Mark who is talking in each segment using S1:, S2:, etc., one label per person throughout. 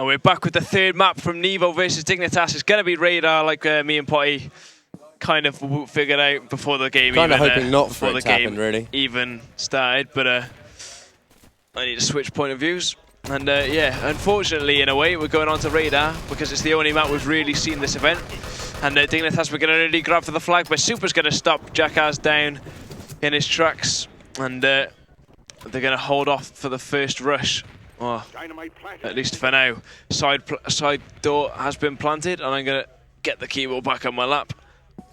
S1: And we're back with the third map from Nevo versus Dignitas. It's going to be radar, like me and Potty kind of figured out before the game.
S2: Kind of hoping not for it to happen, really.
S1: Even started, but I need to switch point of views. And yeah, unfortunately, in a way, we're going on to radar because it's the only map we've really seen this event. And Dignitas, we're going to really grab for the flag, but Super's going to stop Jackass down in his tracks, and they're going to hold off for the first rush. Oh, at least for now. Side door has been planted, and I'm going to get the keyboard back on my lap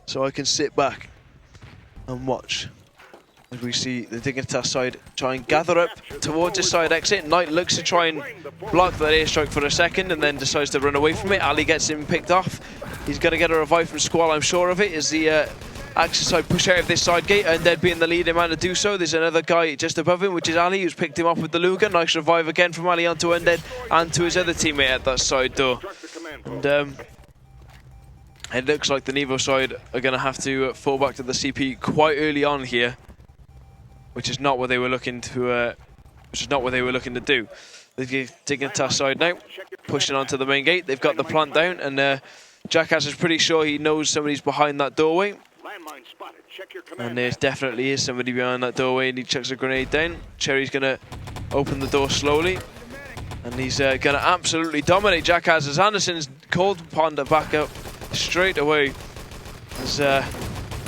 S1: so I can sit back and watch as we see the Dignitas side try and gather up towards the side exit. Knight looks to try and block that airstrike for a second and then decides to run away from it. Ali gets him picked off. He's going to get a revive from Squall, I'm sure of it, as the Axis side push out of this side gate, and Undead being the leading man to do so. There's another guy just above him, which is Ali, who's picked him up with the Luger. Nice revive again from Ali onto Undead and to his other teammate at that side door. And it looks like the Nevo side are going to have to fall back to the CP quite early on here, which is not what they were looking to. Do. The Dignitas side now pushing onto the main gate. They've got the plant down, and Jackass is pretty sure he knows somebody's behind that doorway. And there definitely is somebody behind that doorway, and he chucks a grenade down. Cherry's going to open the door slowly, and he's going to absolutely dominate Jackass as Anderson's called upon to back up straight away as the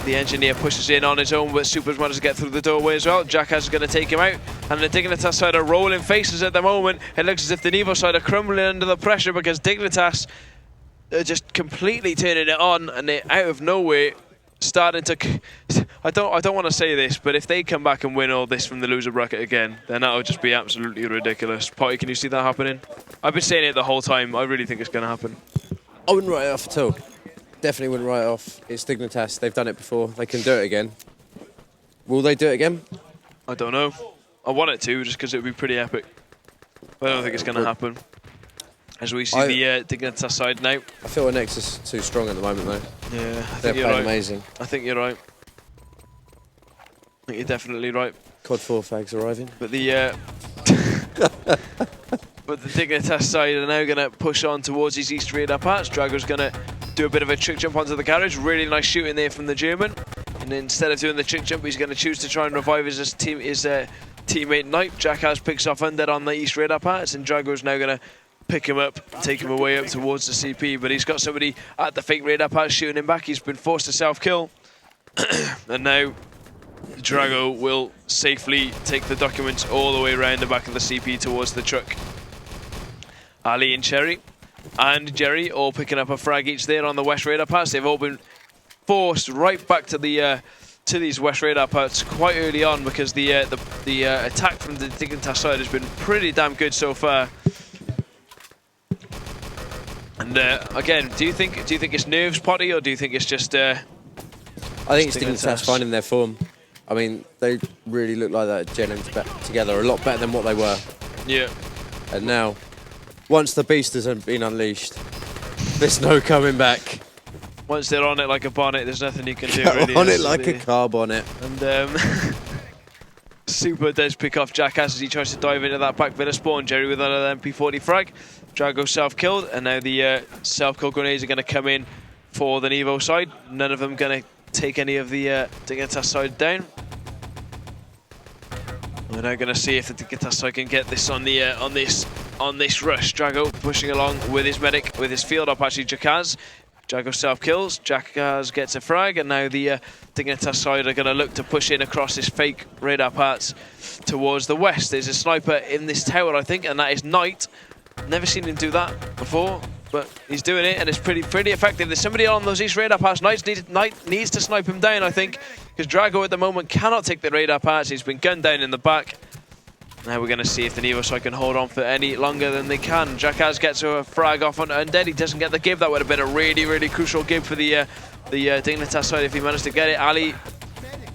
S1: engineer pushes in on his own, but Super's managed to get through the doorway as well. Jackass is going to take him out, and the Dignitas side are rolling faces at the moment. It looks as if the Nevo side are crumbling under the pressure because Dignitas are just completely turning it on, and they're out of nowhere starting to... I don't want to say this, but if they come back and win all this from the loser bracket again, then that would just be absolutely ridiculous. Potty, can you see that happening? I've been saying it the whole time. I really think it's going to happen.
S2: I wouldn't write it off at all. Definitely wouldn't write it off. It's Dignitas. They've done it before. They can do it again. Will they do it again?
S1: I don't know. I want it to, just because it would be pretty epic. But I don't think it's going to happen. As we see the Dignitas side now.
S2: I feel our Nexus is too strong at the moment, though.
S1: Yeah,
S2: they're playing amazing.
S1: I think you're right. I think you're definitely right.
S2: COD 4 fags arriving.
S1: But the but the Dignitas side are now going to push on towards his east radar parts. Drago's going to do a bit of a trick jump onto the garage. Really nice shooting there from the German. And instead of doing the trick jump, he's going to choose to try and revive his teammate Knight. Jackass picks off Undead on the east radar parts, and Drago's now going to pick him up, take him away up towards the CP, but he's got somebody at the fake radar pass shooting him back. He's been forced to self-kill. And now Drago will safely take the documents all the way around the back of the CP towards the truck. Ali and Cherry and Jerry all picking up a frag each there on the west radar pass. They've all been forced right back to the to these west radar parts quite early on because the attack from the Dignitas side has been pretty damn good so far. And again, do you think it's nerves, Potty, or do you think it's just? I
S2: think it's Dignitas finding their form. I mean, they really look like that gelling together a lot better than what they were.
S1: Yeah.
S2: And now, once the beast has been unleashed, there's no coming back.
S1: Once they're on it like a bonnet, there's nothing you can do. Really,
S2: on it like a car bonnet.
S1: And Super does pick off Jackass as he tries to dive into that back villa spawn. Jerry with another MP40 frag. Drago self-killed, and now the self-kill grenades are going to come in for the Nevo side. None of them going to take any of the Dignitas side down. We're now going to see if the Dignitas side can get this on the on this rush. Drago pushing along with his medic, with his field up actually. Jackass. Drago self-kills. Jackass gets a frag, and now the Dignitas side are going to look to push in across this fake radar parts towards the west. There's a sniper in this tower, I think, and that is Knight. Never seen him do that before, but he's doing it, and it's pretty effective. There's somebody on those east radar parts. Knight needs to snipe him down, I think, because Drago at the moment cannot take the radar parts. He's been gunned down in the back. Now we're going to see if the Nevo side can hold on for any longer than they can. Jackass gets a frag off on Undead. He doesn't get the give. That would have been a really crucial give for the Dignitas side if he managed to get it. Ali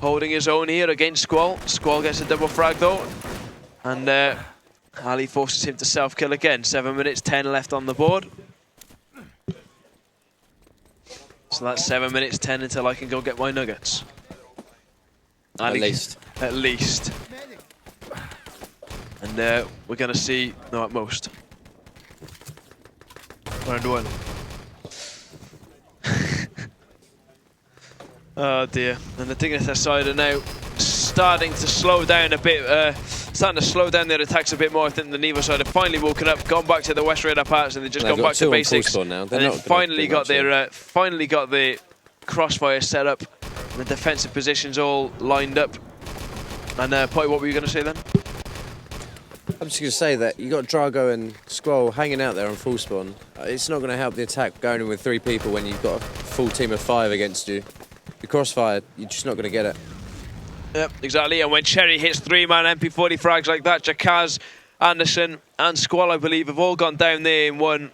S1: holding his own here against Squall. Squall gets a double frag though, and Ali forces him to self-kill again. 7 minutes 10 left on the board. So that's 7 minutes 10 until I can go get my nuggets.
S2: Ali,
S1: At least. And we're going to see, no, at most. Round 1. Oh dear. And the Dignitas side are now starting to slow down a bit, starting to slow down their attacks a bit more. I think the Nevo side have finally woken up, gone back to the West Radar parts, and they've just gone back to basics.
S2: Now.
S1: And then finally got the crossfire set up, and the defensive positions all lined up. And Potty, what were you going to say then?
S2: I'm just going to say that you got Drago and Squall hanging out there on full spawn. It's not going to help the attack going in with 3 people when you've got a full team of 5 against you. The crossfire, you're just not going to get it.
S1: Yep, exactly. And when Cherry hits 3-man MP40 frags like that, Jakaz, Anderson, and Squall, I believe, have all gone down there in one.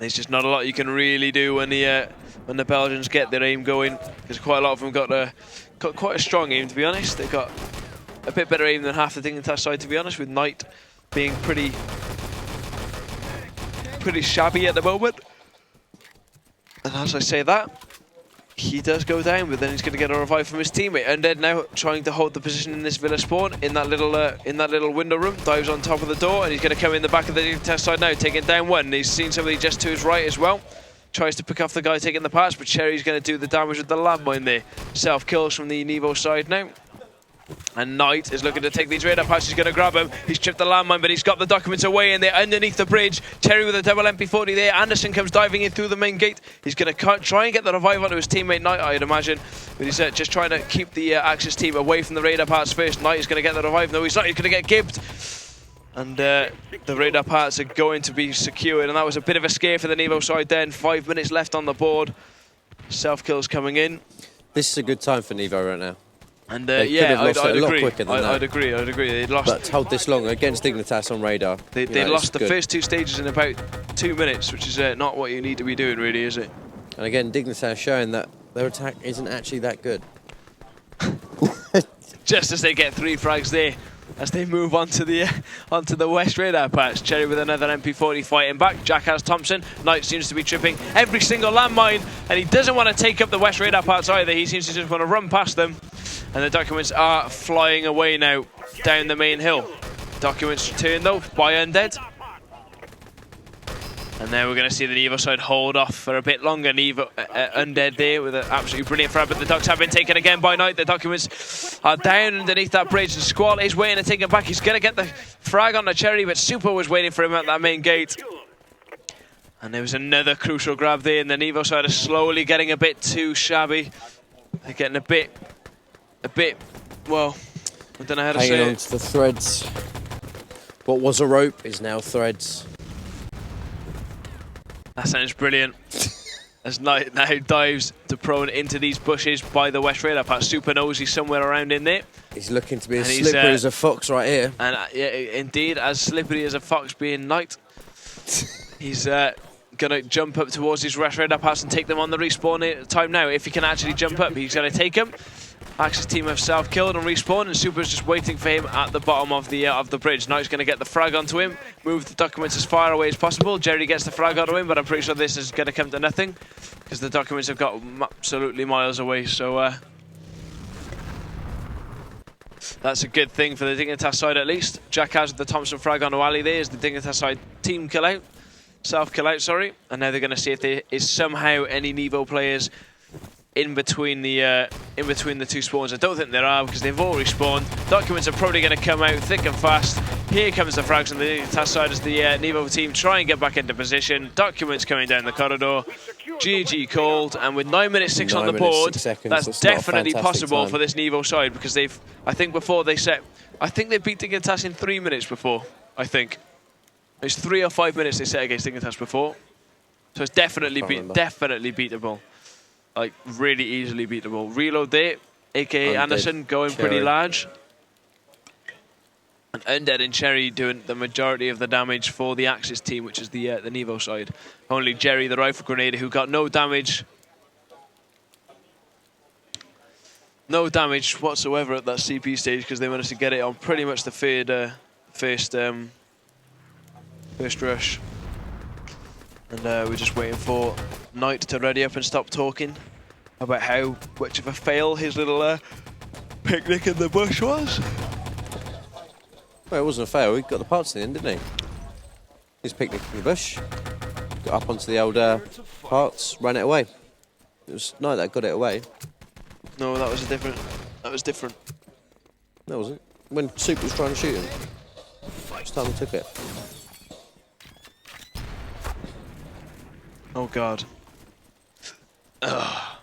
S1: There's just not a lot you can really do when the Belgians get their aim going, because quite a lot of them got quite a strong aim, to be honest. They've got a bit better aim than half the Dignitas side, to be honest, with Knight being pretty shabby at the moment. And as I say that, he does go down, but then he's going to get a revive from his teammate. Undead now trying to hold the position in this villa spawn in that little window room. Dives on top of the door, and he's going to come in the back of the Dignitas side now, taking down one. He's seen somebody just to his right as well. Tries to pick off the guy taking the pass, but Cherry's going to do the damage with the landmine there. Self kills from the Nevo side now. And Knight is looking to take these radar passes. He's going to grab him. He's chipped the landmine, but he's got the documents away, and they're underneath the bridge. Cherry with a double MP40 there. Anderson comes diving in through the main gate. He's going to try and get the revive onto his teammate Knight, I'd imagine. But he's just trying to keep the Axis team away from the radar parts first. Knight is going to get the revive. No, he's not. He's going to get gibbed. And the radar parts are going to be secured. And that was a bit of a scare for the Nevo side then. 5 minutes left on the board. Self-kills coming in.
S2: This is a good time for Nevo right now.
S1: And
S2: yeah, I'd agree.
S1: I'd agree. They lost.
S2: But to hold this long against Dignitas on radar,
S1: they lost the first 2 stages in about 2 minutes, which is not what you need to be doing, really, is it?
S2: And again, Dignitas showing that their attack isn't actually that good.
S1: Just as they get 3 frags there, as they move onto the West Radar patch. Cherry with another MP40 fighting back. Jack has Thompson. Knight seems to be tripping every single landmine, and he doesn't want to take up the West Radar parts either. He seems to just want to run past them. And the documents are flying away now down the main hill. Documents returned though by Undead. And now we're going to see the Nevo side hold off for a bit longer. Undead there with an absolutely brilliant frag, but the docs have been taken again by Knight. The documents are down underneath that bridge, and Squall is waiting to take him back. He's going to get the frag on the Cherry, but Super was waiting for him at that main gate. And there was another crucial grab there, and the Nevo side are slowly getting a bit too shabby. They're getting a bit, well, I don't know how to say it.
S2: Hanging on to the threads. What was a rope is now threads.
S1: That sounds brilliant. As Knight now dives to prone into these bushes by the West Radar patch. Super knows he's somewhere around in there.
S2: He's looking to be as slippery as a fox right here.
S1: And yeah, indeed, as slippery as a fox being Knight. He's going to jump up towards his West Radar patch and take them on the respawn time now. If he can actually jump up, he's going to take him. Axis team have self-killed and respawned, and Super's just waiting for him at the bottom of the bridge. Knight's going to get the frag onto him, move the documents as far away as possible. Jerry gets the frag onto him, but I'm pretty sure this is going to come to nothing because the documents have got absolutely miles away. So that's a good thing for the Dignitas side at least. Jack has the Thompson frag onto Ali there as the Dignitas side team kill out, self-kill out, sorry. And now they're going to see if there is somehow any Nevo players in between the 2 spawns. I don't think there are because they've all respawned. Documents are probably going to come out thick and fast. Here comes the frags on the Dignitas side as the Nevo team try and get back into position. Documents coming down the corridor. GG called, and with 9 minutes 6 on the board, that's definitely possible for this Nevo side because I think they beat Dignitas in 3 minutes before. I think it's 3 or 5 minutes they set against Dignitas before, so it's definitely beatable. Like, really easily beatable. Reload there, aka Anderson, going pretty large. And Undead and Cherry doing the majority of the damage for the Axis team, which is the Nevo side. Only Jerry, the rifle grenadier, who got no damage. No damage whatsoever at that CP stage because they managed to get it on pretty much the first rush. And we're just waiting for Knight to ready up and stop talking about how much of a fail his little picnic in the bush was.
S2: Well, it wasn't a fail. He got the parts in the end, didn't he? His picnic in the bush. Got up onto the old parts, ran it away. It was Knight that got it away.
S1: No, that was different. That was different.
S2: No, wasn't. When Soup was trying to shoot him, it's time he took it.
S1: Oh God. Ugh.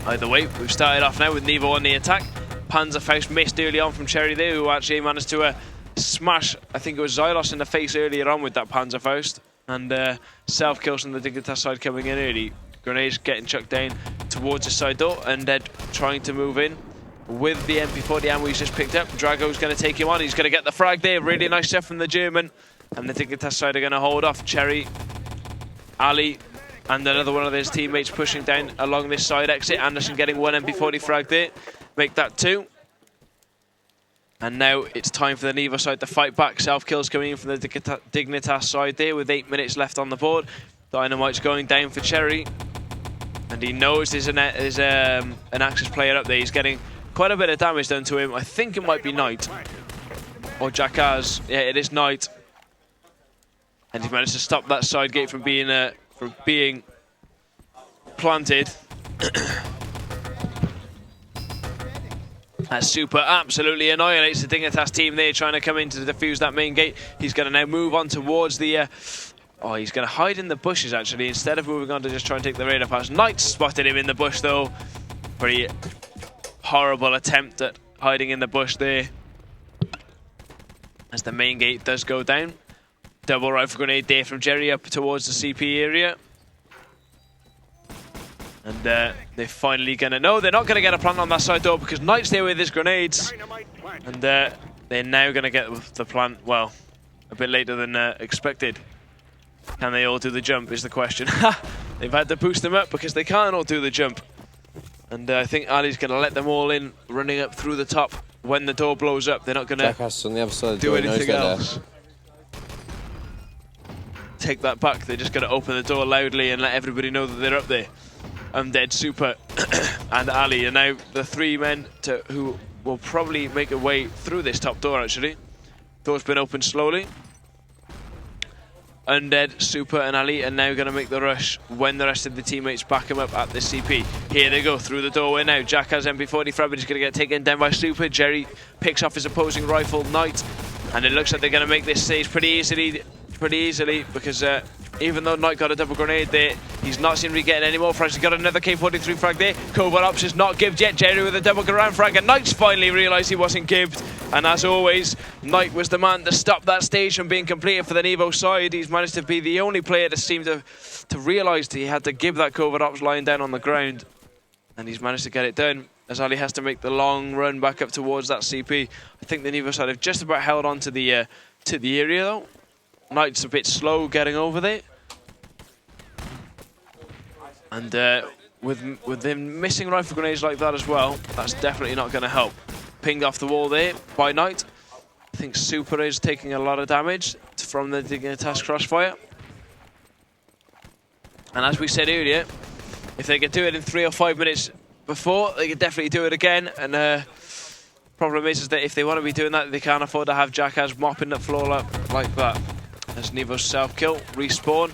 S1: Either way, we've started off now with Nevo on the attack. Panzerfaust missed early on from Cherry there, who actually managed to smash, I think it was Xylos in the face earlier on with that Panzerfaust. And self-kills from the Dignitas side coming in early. Grenades getting chucked down towards the side door, and Undead trying to move in with the MP40 ammo he's just picked up. Drago's going to take him on. He's going to get the frag there. Really nice stuff from the German. And the Dignitas side are going to hold off. Cherry, Ali, and another one of his teammates pushing down along this side exit. Anderson getting one MP40 frag there. Make that 2. And now it's time for the Nevo side to fight back. Self-kills coming in from the Dignitas side there with 8 minutes left on the board. Dynamite's going down for Cherry. And he knows there's an Axis player up there. He's getting quite a bit of damage done to him. I think it might be Knight. Or Jackass. Yeah, it is Knight. And he managed to stop that side gate from being planted. That Super absolutely annihilates the Dignitas team there, trying to come in to defuse that main gate. He's going to now move on towards the... oh, he's going to hide in the bushes, actually, instead of moving on to just try and take the radar pass. Knight spotted him in the bush, though. Pretty horrible attempt at hiding in the bush there. As the main gate does go down. Double rifle grenade there from Jerry up towards the CP area. And they're finally going to... No, they're not going to get a plant on that side door because Knight's there with his grenades. And they're now going to get the plant, well, a bit later than expected. Can they all do the jump is the question. They've had to boost them up because they can't all do the jump. And I think Ali's going to let them all in, running up through the top. When the door blows up, they're not going
S2: Jackass on the other side of the
S1: do
S2: door,
S1: anything else. Take that back. They're just going to open the door loudly and let everybody know that they're up there. Undead, Super, and Ali are now the 3 men who will probably make a way through this top door, actually. Door's been opened slowly. Undead, Super, and Ali are now going to make the rush when the rest of the teammates back him up at the CP. Here they go, through the doorway now. Jack has MP40 frag, but he's going to get taken down by Super. Jerry picks off his opposing rifle, Knight. And it looks like they're going to make this stage pretty easily because even though Knight got a double grenade there, he's not seeming to be getting any more frags. He's got another K43 frag there. Covert Ops is not gibbed yet. Jerry with a double Garand frag, and Knight's finally realised he wasn't gibbed. And as always, Knight was the man to stop that stage from being completed for the Nevo side. He's managed to be the only player that seemed to realise he had to give that Covert Ops lying down on the ground. And he's managed to get it done, as Ali has to make the long run back up towards that CP. I think the Nevo side have just about held on to the area though. Knight's a bit slow getting over there. And with them missing rifle grenades like that as well, that's definitely not going to help. Pinged off the wall there by Knight. I think Super is taking a lot of damage from the Dignitas crossfire. And as we said earlier, if they could do it in 3 or 5 minutes before, they could definitely do it again. And problem is that if they want to be doing that, they can't afford to have Jackass mopping the floor up like that. As Nevo's self-kill, respawn.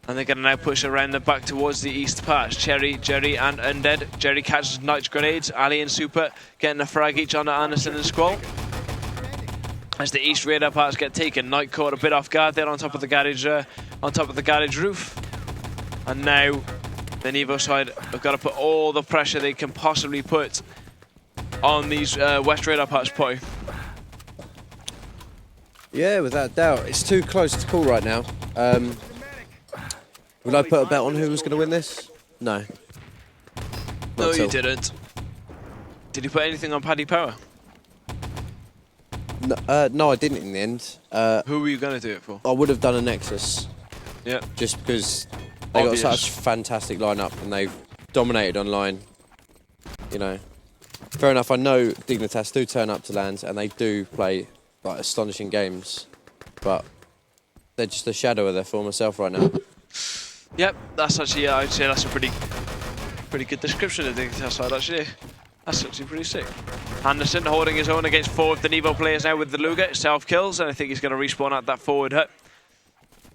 S1: And they're going to now push around the back towards the east patch. Cherry, Jerry, and Undead. Jerry catches Knight's grenades. Ali and Super getting a frag each on Anderson and Squall. As the east radar parts get taken, Knight caught a bit off guard there on top of the garage roof. And now the Nevo side have got to put all the pressure they can possibly put on these west radar parts, Potty.
S2: Yeah, without doubt. It's too close to call right now. Would I put a bet on who was going to win this? No.
S1: No, you didn't. Did you put anything on Paddy Power?
S2: No, I didn't in the end.
S1: Who were you going to do it for?
S2: I would have done a Nexus.
S1: Yeah.
S2: Just because they got such fantastic lineup and they've dominated online. You know. Fair enough, I know Dignitas do turn up to lands and they do play like astonishing games, but they're just a shadow of their former self right now.
S1: Yep, that's actually, I'd say that's a pretty good description of the Dignitas side, actually. That's actually pretty sick. Anderson holding his own against 4 of the Nevo players now with the Luger. Self-kills, and I think he's going to respawn at that forward hut.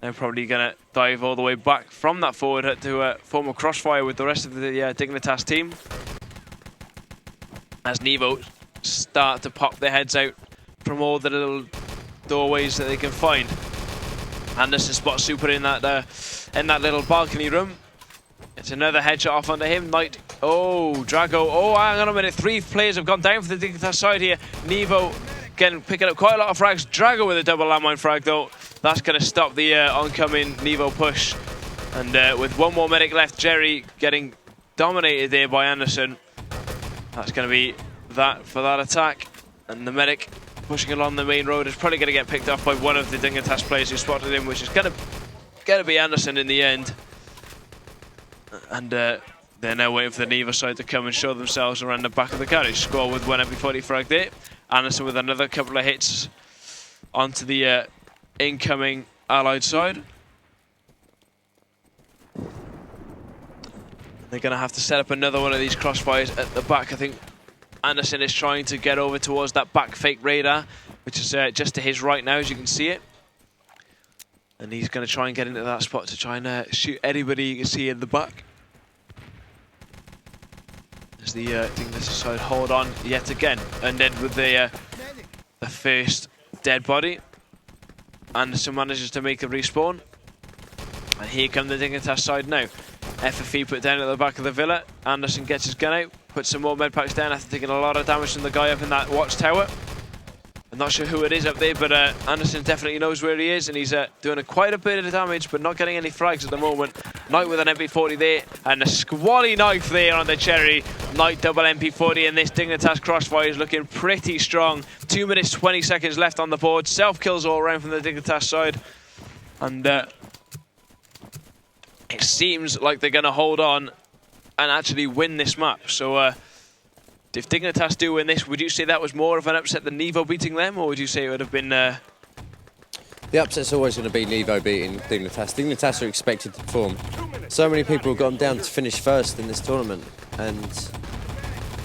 S1: They're probably going to dive all the way back from that forward to form a crossfire with the rest of the Dignitas team. As Nevo start to pop their heads out from all the little doorways that they can find. Anderson spots Super in that little balcony room. It's another headshot off onto him. Knight. Oh, Drago. Oh, hang on a minute. 3 players have gone down for the Dignitas side here. Nevo picking up quite a lot of frags. Drago with a double landmine frag though. That's going to stop the oncoming Nevo push. And with 1 more medic left, Jerry getting dominated there by Anderson. That's going to be that for that attack. And the medic pushing along the main road is probably going to get picked off by one of the Dignitas players who spotted him, which is going to be Anderson in the end. And they're now waiting for the Nevo side to come and show themselves around the back of the garage. Score with 1 MP40 frag there. Anderson with another couple of hits onto the incoming Allied side. They're going to have to set up another one of these crossfires at the back. I think Anderson is trying to get over towards that back fake radar, which is just to his right now, as you can see it. And he's going to try and get into that spot to try and shoot anybody you can see in the back. As the Dignitas side hold on yet again. And then with the first dead body, Anderson manages to make a respawn. And here come the Dignitas side now. FFE put down at the back of the villa. Anderson gets his gun out, puts some more med packs down after taking a lot of damage from the guy up in that watchtower. I'm not sure who it is up there, but Anderson definitely knows where he is, and he's doing quite a bit of damage, but not getting any frags at the moment. Knight with an MP40 there, and a squally knife there on the Cherry. Knight double MP40, and this Dignitas crossfire is looking pretty strong. 2 minutes, 20 seconds left on the board. Self-kills all around from the Dignitas side. And it seems like they're going to hold on and actually win this map. So if Dignitas do win this, would you say that was more of an upset than Nevo beating them, or would you say it would have been...
S2: The upset's always going to be Nevo beating Dignitas. Dignitas are expected to perform. So many people have gone down to finish first in this tournament, and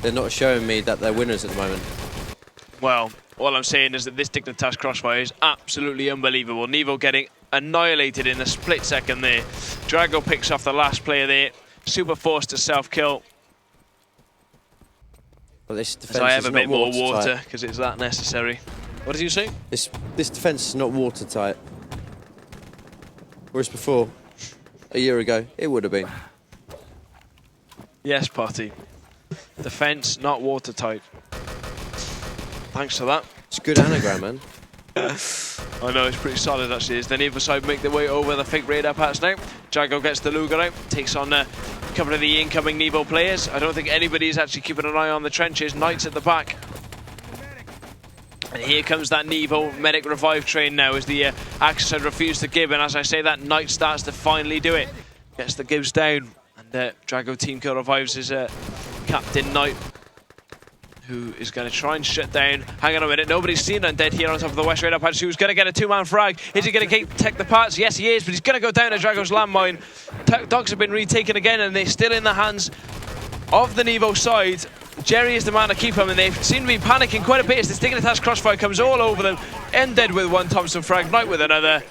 S2: they're not showing me that they're winners at the moment.
S1: Well, all I'm saying is that this Dignitas crossfire is absolutely unbelievable. Nevo getting annihilated in a split second there. Drago picks off the last player there. Super forced to self-kill.
S2: Well, this defense
S1: so I have
S2: is
S1: a bit more
S2: watertight.
S1: water because it's that necessary. What did you say?
S2: This defense is not watertight. Whereas before, a year ago, it would have been.
S1: Yes, Potty. Defense not watertight. Thanks for that.
S2: It's a good anagram, man.
S1: I know, it's pretty solid actually. As the Nevo side make their way over the fake radar patch now. Drago gets the Luger out, takes on a couple of the incoming Nevo players. I don't think anybody's actually keeping an eye on the trenches. Knight's at the back. And here comes that Nevo medic revive train now as the Axis had refused to give. And as I say that, Knight starts to finally do it. Gets the gives down. And Drago team kill revives his Captain Knight, who is going to try and shut down. Hang on a minute, nobody's seen Undead here on top of the West Radar patch. Who's going to get a 2-man frag? Is he going to take the parts? Yes, he is, but he's going to go down to Drago's landmine. Dogs have been retaken again, and they're still in the hands of the Nevo side. Jerry is the man to keep him, and they seem to be panicking quite a bit as this Dignitas crossfire comes all over them. Undead with 1 Thompson frag, Knight with another.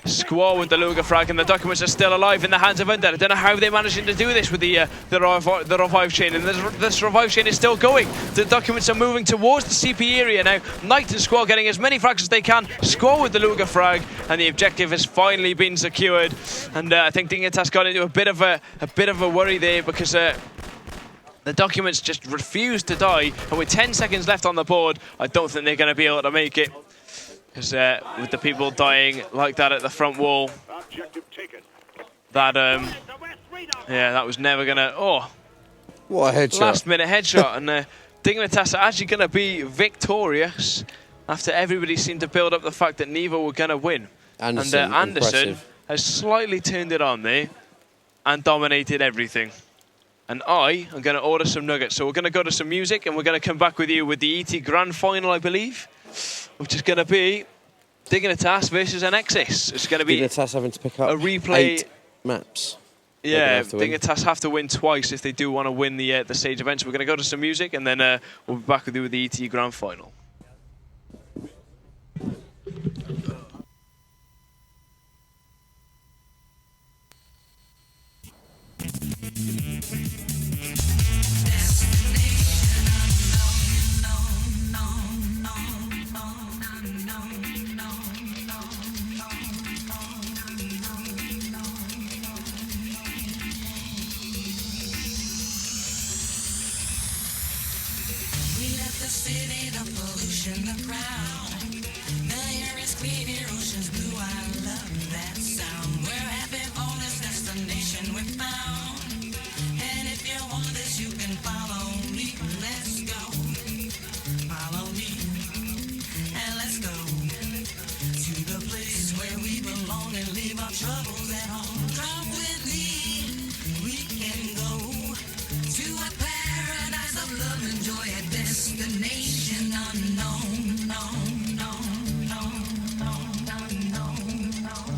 S1: Squall with the Luger frag, and the documents are still alive in the hands of Undead. I don't know how they're managing to do this with the revive chain, and this revive chain is still going. The documents are moving towards the CP area now. Knight and Squall getting as many frags as they can. Squall with the Luger frag, and the objective has finally been secured. And I think Dignitas got into a bit of a worry there because the documents just refuse to die, and with 10 seconds left on the board, I don't think they're going to be able to make it. Because with the people dying like that at the front wall, that yeah, that was never gonna. Oh,
S2: what a headshot!
S1: Last-minute headshot, and Dignitas are actually gonna be victorious after everybody seemed to build up the fact that Nevo were gonna win. Anderson has slightly turned it on there and dominated everything. And I am gonna order some nuggets, so we're gonna go to some music, and we're gonna come back with you with the ET Grand Final, I believe, which is going to be Dignitas versus an Nexus. It's going to be
S2: Dignitas having to pick up
S1: a replay.
S2: 8 maps.
S1: Yeah, Dignitas have to win twice if they do want to win the stage event. So we're going to go to some music, and then we'll be back with you with the ET Grand Final.
S3: and leave our troubles at home. Come with me, we can go to a paradise of love and joy, a destination unknown, known, known, known, known, known, known,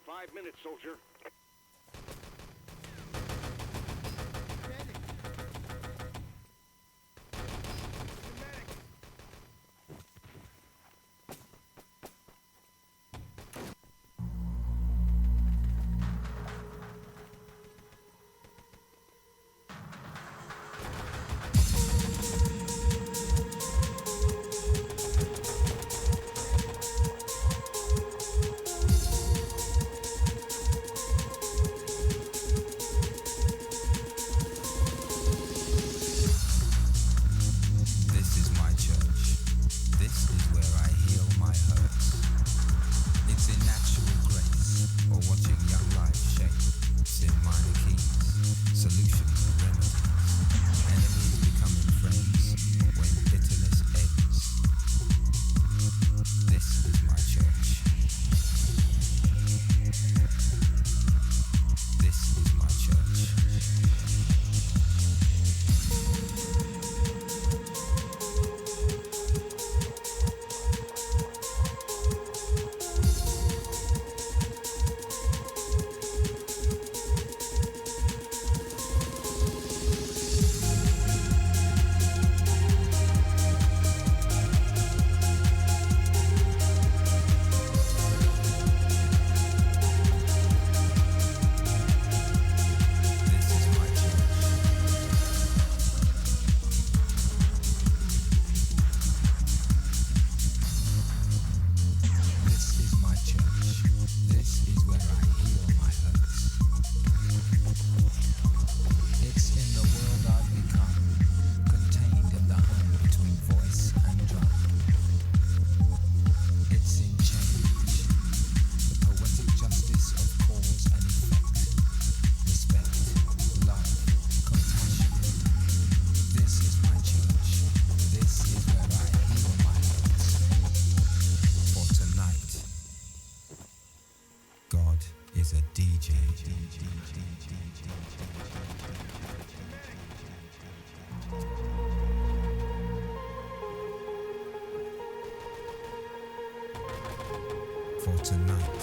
S4: 5 minutes, soldier.
S5: For tonight,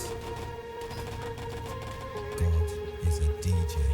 S5: God is a DJ.